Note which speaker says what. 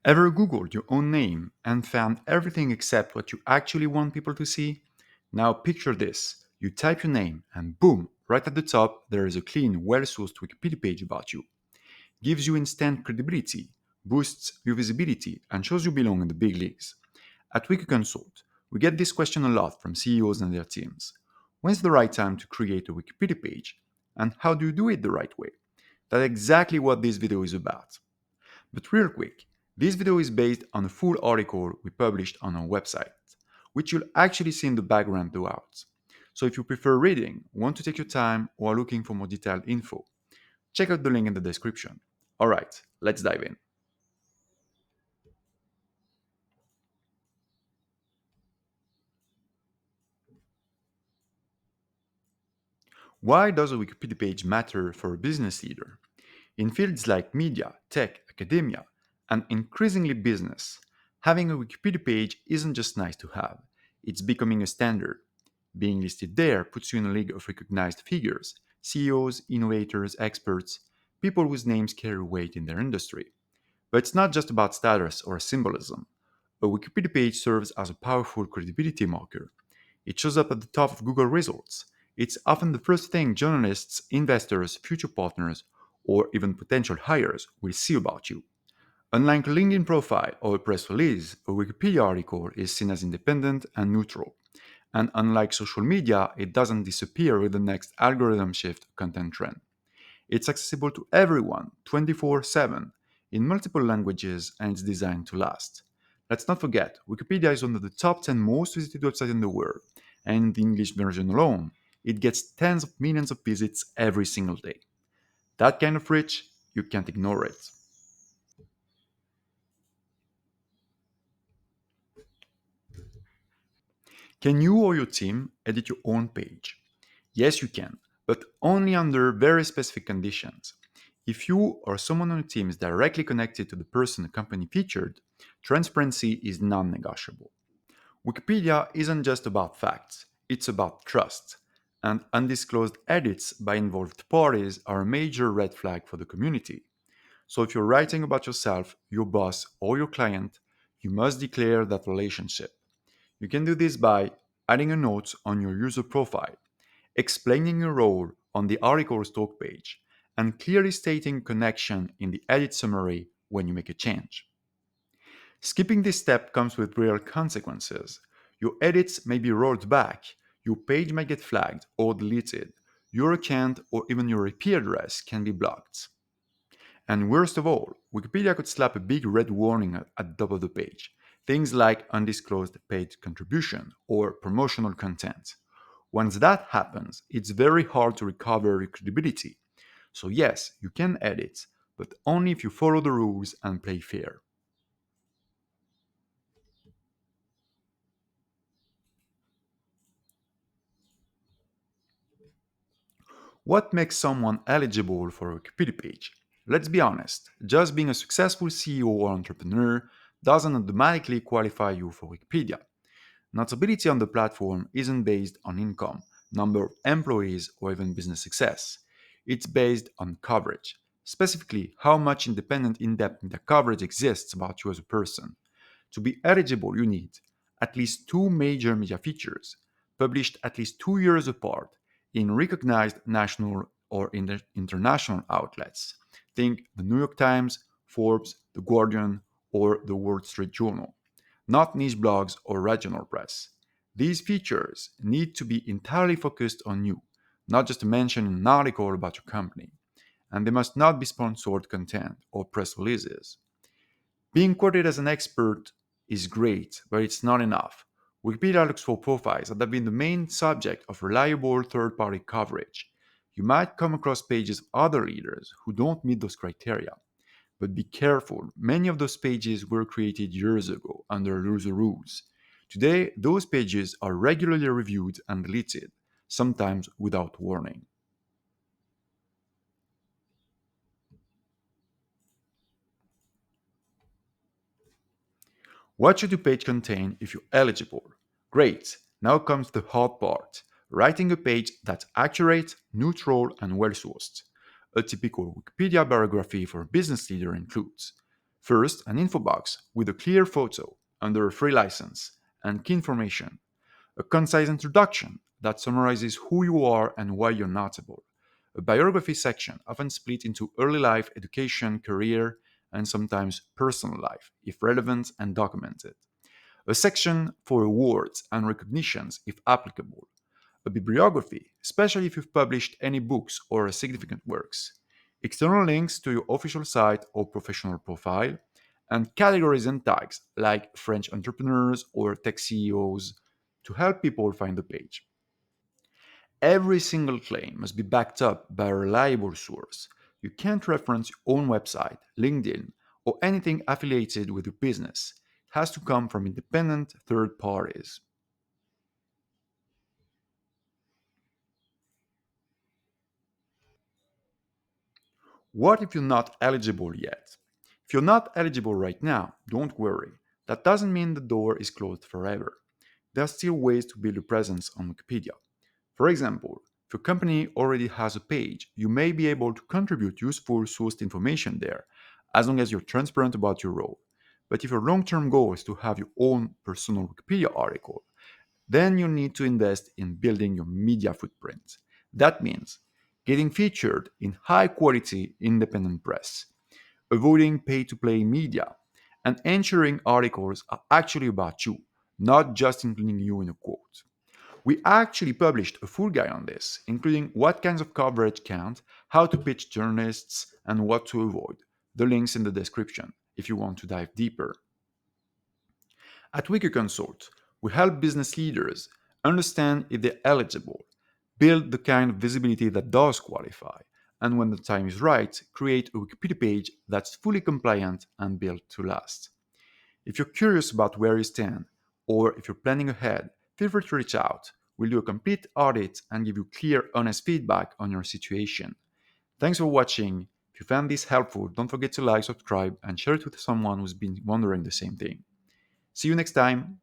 Speaker 1: Ever Googled your own name and found everything except what you actually want people to see? Now picture this. You type your name and boom, right at the top there is a clean, well-sourced Wikipedia page about you. Gives you instant credibility, boosts your visibility, and shows you belong in the big leagues. At WikiConsult, we get this question a lot from CEOs and their teams. When's the right time to create a Wikipedia page? And how do you do it the right way? That's exactly what this video is about. But real quick, this video is based on a full article we published on our website, which you'll actually see in the background throughout. So if you prefer reading, want to take your time, or are looking for more detailed info, check out the link in the description. Alright, let's dive in. Why does a Wikipedia page matter for a business leader? In fields like media, tech, academia, and increasingly business, having a Wikipedia page isn't just nice to have, it's becoming a standard. Being listed there puts you in a league of recognized figures, CEOs, innovators, experts, people whose names carry weight in their industry. But it's not just about status or symbolism. A Wikipedia page serves as a powerful credibility marker. It shows up at the top of Google results. It's often the first thing journalists, investors, future partners, or even potential hires will see about you. Unlike a LinkedIn profile or a press release, a Wikipedia article is seen as independent and neutral. And unlike social media, it doesn't disappear with the next algorithm shift content trend. It's accessible to everyone 24/7 in multiple languages and it's designed to last. Let's not forget, Wikipedia is one of the top 10 most visited websites in the world, and in the English version alone, it gets tens of millions of visits every single day. That kind of rich, you can't ignore it. Can you or your team edit your own page? Yes, you can, but only under very specific conditions. If you or someone on your team is directly connected to the person the company featured, transparency is non negotiable. Wikipedia isn't just about facts, it's about trust. And undisclosed edits by involved parties are a major red flag for the community. So if you're writing about yourself, your boss, or your client, you must declare that relationship. You can do this by adding a note on your user profile, explaining your role on the article's talk page, and clearly stating connection in the edit summary when you make a change. Skipping this step comes with real consequences. Your edits may be rolled back, your page may get flagged or deleted, your account or even your IP address can be blocked. And worst of all, Wikipedia could slap a big red warning at the top of the page. Things like undisclosed paid contribution or promotional content. Once that happens, it's very hard to recover your credibility. So, yes, you can edit, but only if you follow the rules and play fair. What makes someone eligible for a Wikipedia page? Let's be honest, just being a successful CEO or entrepreneur doesn't automatically qualify you for Wikipedia. Notability on the platform isn't based on income, number of employees, or even business success. It's based on coverage, specifically how much independent in-depth media coverage exists about you as a person. To be eligible, you need at least two major media features, published at least 2 years apart in recognized national or international outlets. Think the New York Times, Forbes, The Guardian, or the Wall Street Journal, not niche blogs or regional press. These features need to be entirely focused on you, not just mention in an article about your company. And they must not be sponsored content or press releases. Being quoted as an expert is great, but it's not enough. Wikipedia looks for profiles that have been the main subject of reliable third party coverage. You might come across pages of other leaders who don't meet those criteria. But be careful, many of those pages were created years ago under looser rules. Today, those pages are regularly reviewed and deleted, sometimes without warning. What should your page contain if you're eligible? Great, now comes the hard part, writing a page that's accurate, neutral, and well sourced. A typical Wikipedia biography for a business leader includes First, an info box with a clear photo under a free license and key information, a concise introduction that summarizes who you are and why you're notable, a biography section often split into early life, education, career, and sometimes personal life, if relevant and documented, a section for awards and recognitions if applicable, a bibliography, especially if you've published any books or significant works, external links to your official site or professional profile, and categories and tags like French entrepreneurs or tech CEOs to help people find the page. Every single claim must be backed up by a reliable source. You can't reference your own website, LinkedIn, or anything affiliated with your business. It has to come from independent third parties. What if you're not eligible yet? If you're not eligible right now, don't worry. That doesn't mean the door is closed forever. There are still ways to build a presence on Wikipedia. For example, if your company already has a page, you may be able to contribute useful sourced information there, as long as you're transparent about your role. But if your long term goal is to have your own personal Wikipedia article, then you need to invest in building your media footprint. That means getting featured in high quality independent press, avoiding pay to play media, and ensuring articles are actually about you, not just including you in a quote. We actually published a full guide on this, including what kinds of coverage count, how to pitch journalists, and what to avoid. The links in the description if you want to dive deeper. At WikiConsult, we help business leaders understand if they're eligible, build the kind of visibility that does qualify, and when the time is right, create a Wikipedia page that's fully compliant and built to last. If you're curious about where you stand, or if you're planning ahead, feel free to reach out. We'll do a complete audit and give you clear, honest feedback on your situation. Thanks for watching. If you found this helpful, don't forget to like, subscribe, and share it with someone who's been wondering the same thing. See you next time.